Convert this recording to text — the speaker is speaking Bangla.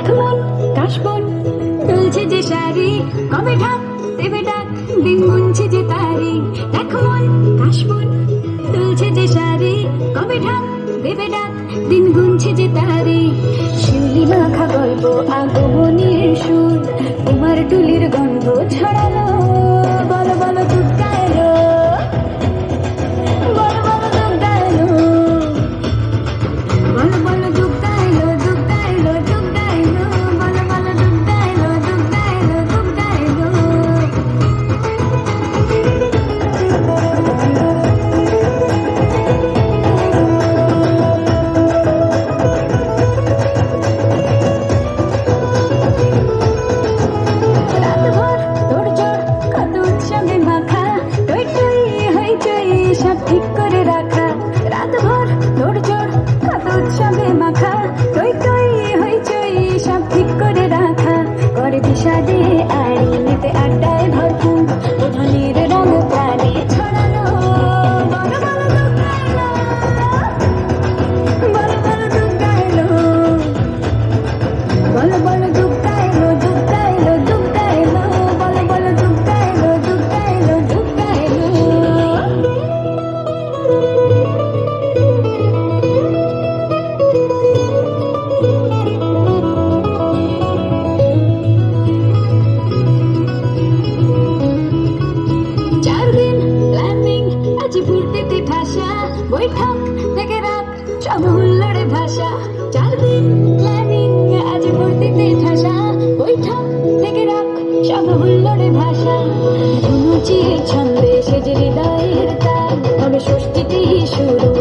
দেখো মন কাশবন দুলছে যে শাড়ি, কবে ঢাক দেবে ডাক দিন গুনছে যে তারি। দেখো মন কাশবন দুলছে যে শাড়ি, কবে ঢাক দেবে ডাক দিন গুনছে যে তারি। শিউলি মাখা গল্প আগমনীর সুর, তোমার টুলির গন্ধ ছড়ালো। বলো বলো দুর্গা এলো, বলো বলো দুর্গা এলো, বলো বলো দুর্গা এলো, দুর্গা এলো, দুর্গা এলো, বলো বলো দুর্গা এলো, দুর্গা এলো, দুর্গা এলো। রাতভর তোড়জোড় কত উৎসবে মাখা, টই টই হইচই সব ঠিক করে রাখা। রাতভর তোড়জোড় কত উৎসবে মাখা, টই টই হইচই সব ঠিক করে রাখা। করে বিষাদে আড়ি মেতে আড্ডায় ভরপুর, উঠোনের রং প্রাণে ছড়ানো। বলো বলো দুর্গা এলো, বলো বলো দুর্গা এলো, বলো বলো দুর্গা এলো, দুর্গা এলো, দুর্গা এলো, বলো বলো দুর্গা এলো, দুর্গা এলো, দুর্গা এলো। চার দিন প্ল্যানিং আজ ফুর্তিতে ঠাসা, বৈঠক থেকে রাত সব হুল্লোড়ে ভাষা। চার দিন প্ল্যানিং আজ ফুর্তিতে ঠাসা, বৈঠক থেকে রাত সব হুল্লোড়ে ভাষা। ধুনুচির ছন্দে সেজে হৃদয়ের তাল, তবে ষষ্ঠীতেই শুরু